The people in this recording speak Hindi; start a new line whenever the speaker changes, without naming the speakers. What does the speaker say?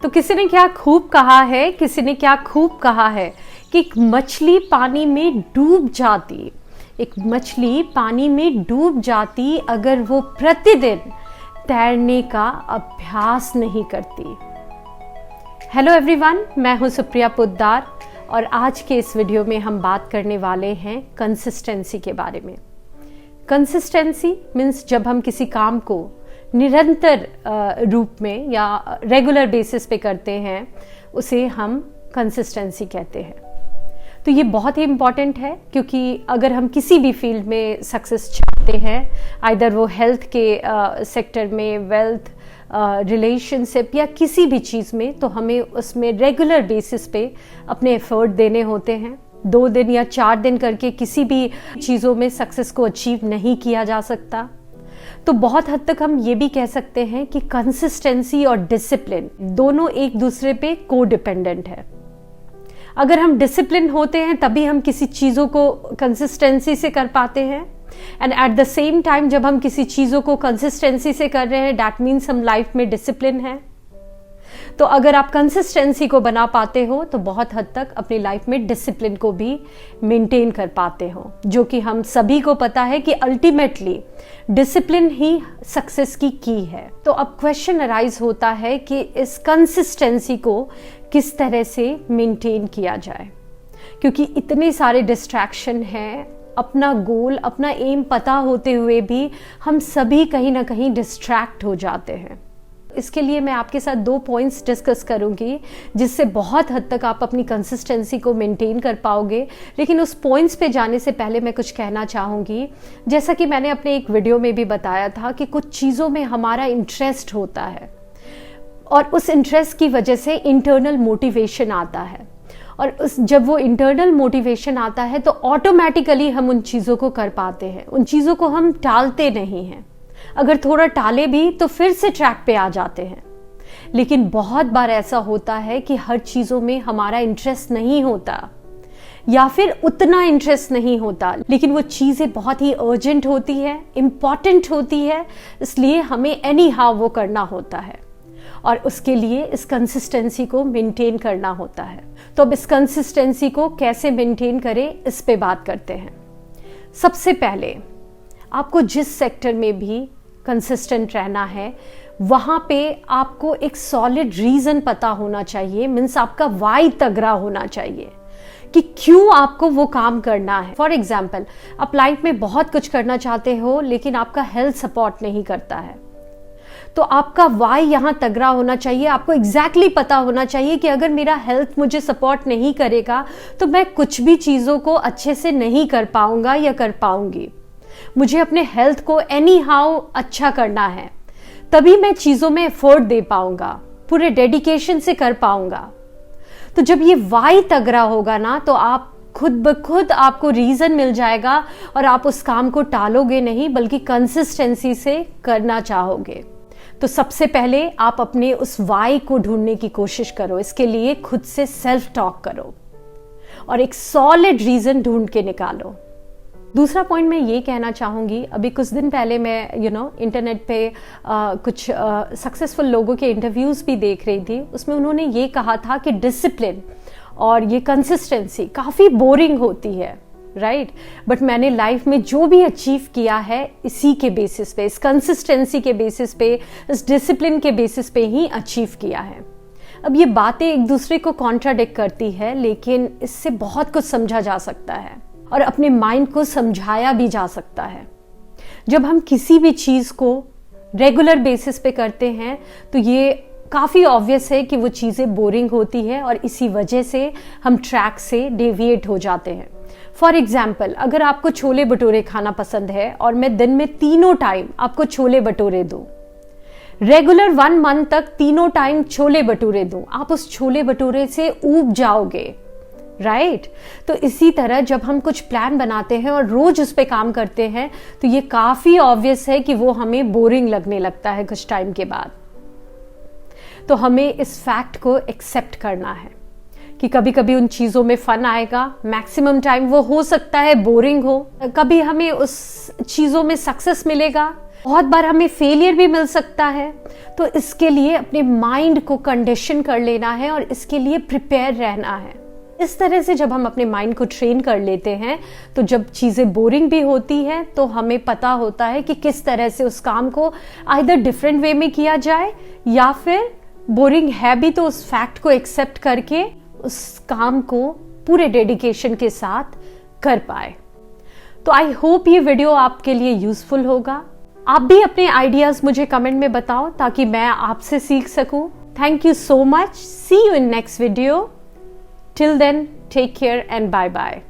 तो किसी ने क्या खूब कहा है कि एक मछली पानी में डूब जाती अगर वो प्रतिदिन तैरने का अभ्यास नहीं करती। हेलो एवरीवन, मैं हूं सुप्रिया पोद्दार और आज के इस वीडियो में हम बात करने वाले हैं कंसिस्टेंसी के बारे में। कंसिस्टेंसी मीन्स जब हम किसी काम को निरंतर रूप में या रेगुलर बेसिस पे करते हैं उसे हम कंसिस्टेंसी कहते हैं। तो ये बहुत ही इम्पॉर्टेंट है क्योंकि अगर हम किसी भी फील्ड में सक्सेस चाहते हैं, आइदर वो हेल्थ के सेक्टर में, वेल्थ, रिलेशनशिप या किसी भी चीज़ में, तो हमें उसमें रेगुलर बेसिस पे अपने एफर्ट देने होते हैं। 2 दिन या 4 दिन करके किसी भी चीज़ों में सक्सेस को अचीव नहीं किया जा सकता। तो बहुत हद तक हम ये भी कह सकते हैं कि कंसिस्टेंसी और डिसिप्लिन दोनों एक दूसरे पे को डिपेंडेंट है। अगर हम डिसिप्लिन होते हैं तभी हम किसी चीज़ों को कंसिस्टेंसी से कर पाते हैं, and at the same time जब हम किसी चीज़ों को कंसिस्टेंसी से कर रहे हैं दैट मीन्स हम लाइफ में डिसिप्लिन है। तो अगर आप कंसिस्टेंसी को बना पाते हो तो बहुत हद तक अपनी लाइफ में डिसिप्लिन को भी मेंटेन कर पाते हो, जो कि हम सभी को पता है कि अल्टीमेटली डिसिप्लिन ही सक्सेस की की है। तो अब क्वेश्चन अराइज होता है कि इस कंसिस्टेंसी को किस तरह से मेंटेन किया जाए, क्योंकि इतने सारे डिस्ट्रैक्शन हैं। अपना गोल, अपना एम पता होते हुए भी हम सभी कहीं ना कहीं डिस्ट्रैक्ट हो जाते हैं। इसके लिए मैं आपके साथ 2 पॉइंट्स डिस्कस करूंगी जिससे बहुत हद तक आप अपनी कंसिस्टेंसी को मेंटेन कर पाओगे। लेकिन उस पॉइंट्स पे जाने से पहले मैं कुछ कहना चाहूँगी। जैसा कि मैंने अपने एक वीडियो में भी बताया था कि कुछ चीज़ों में हमारा इंटरेस्ट होता है और उस इंटरेस्ट की वजह से इंटरनल मोटिवेशन आता है, और जब वो इंटरनल मोटिवेशन आता है तो ऑटोमेटिकली हम उन चीज़ों को कर पाते हैं, उन चीज़ों को हम टालते नहीं हैं। अगर थोड़ा टाले भी तो फिर से ट्रैक पे आ जाते हैं। लेकिन बहुत बार ऐसा होता है कि हर चीज़ों में हमारा इंटरेस्ट नहीं होता या फिर उतना इंटरेस्ट नहीं होता, लेकिन वो चीज़ें बहुत ही अर्जेंट होती है, इम्पॉर्टेंट होती है, इसलिए हमें एनी हाउ वो करना होता है और उसके लिए इस कंसिस्टेंसी को मेंटेन करना होता है। तो अब इस कंसिस्टेंसी को कैसे मेंटेन करें इस पे बात करते हैं। सबसे पहले आपको जिस सेक्टर में भी कंसिस्टेंट रहना है वहाँ पे आपको एक सॉलिड रीज़न पता होना चाहिए। मीन्स आपका वाई तगड़ा होना चाहिए कि क्यों आपको वो काम करना है। फॉर एग्जाम्पल, आप लाइफ में बहुत कुछ करना चाहते हो लेकिन आपका हेल्थ सपोर्ट नहीं करता है, तो आपका वाई यहाँ तगड़ा होना चाहिए। आपको एग्जैक्टली पता होना चाहिए कि अगर मेरा हेल्थ मुझे सपोर्ट नहीं करेगा तो मैं कुछ भी चीज़ों को अच्छे से नहीं कर पाऊंगा या कर पाऊंगी। मुझे अपने हेल्थ को एनी हाउ अच्छा करना है, तभी मैं चीज़ों में एफर्ट दे पाऊंगा, पूरे डेडिकेशन से कर पाऊंगा। तो जब ये वाई तगड़ा होगा ना तो आप खुद ब खुद आपको रीज़न मिल जाएगा और आप उस काम को टालोगे नहीं बल्कि कंसिस्टेंसी से करना चाहोगे। तो सबसे पहले आप अपने उस वाई को ढूंढने की कोशिश करो। इसके लिए खुद से सेल्फ टॉक करो और एक सॉलिड रीज़न ढूंढ के निकालो। दूसरा पॉइंट मैं ये कहना चाहूँगी, अभी कुछ दिन पहले मैं इंटरनेट पे कुछ सक्सेसफुल लोगों के इंटरव्यूज़ भी देख रही थी। उसमें उन्होंने ये कहा था कि डिसिप्लिन और ये कंसिस्टेंसी काफ़ी बोरिंग होती है, राइट, बट मैंने लाइफ में जो भी अचीव किया है इसी के बेसिस पे, इस कंसिस्टेंसी के बेसिस पे, इस डिसिप्लिन के बेसिस पे ही अचीव किया है। अब ये बातें एक दूसरे को कॉन्ट्राडिक्ट करती है, लेकिन इससे बहुत कुछ समझा जा सकता है और अपने माइंड को समझाया भी जा सकता है। जब हम किसी भी चीज़ को रेगुलर बेसिस पे करते हैं तो ये काफ़ी ऑब्वियस है कि वो चीज़ें बोरिंग होती है और इसी वजह से हम ट्रैक से डेविएट हो जाते हैं। फॉर एग्जाम्पल, अगर आपको छोले भटूरे खाना पसंद है और मैं दिन में 3 टाइम आपको छोले भटूरे दूँ, रेगुलर 1 मंथ तक 3 टाइम छोले भटूरे दूँ, आप उस छोले भटूरे से ऊब जाओगे, राइट। तो इसी तरह जब हम कुछ प्लान बनाते हैं और रोज उस पर काम करते हैं तो ये काफ़ी ऑब्वियस है कि वो हमें बोरिंग लगने लगता है कुछ टाइम के बाद। तो हमें इस फैक्ट को एक्सेप्ट करना है कि कभी कभी उन चीज़ों में फन आएगा, मैक्सिमम टाइम वो हो सकता है बोरिंग हो, कभी हमें उस चीज़ों में सक्सेस मिलेगा, बहुत बार हमें फेलियर भी मिल सकता है। तो इसके लिए अपने माइंड को कंडीशन कर लेना है और इसके लिए प्रिपेयर रहना है। इस तरह से जब हम अपने माइंड को ट्रेन कर लेते हैं तो जब चीज़ें बोरिंग भी होती हैं तो हमें पता होता है कि किस तरह से उस काम को आइदर डिफरेंट वे में किया जाए, या फिर बोरिंग है भी तो उस फैक्ट को एक्सेप्ट करके उस काम को पूरे डेडिकेशन के साथ कर पाए। तो आई होप ये वीडियो आपके लिए यूजफुल होगा। आप भी अपने आइडियाज मुझे कमेंट में बताओ ताकि मैं आपसे सीख सकूं। Thank you so much. See you in next video. Till then, take care and bye-bye.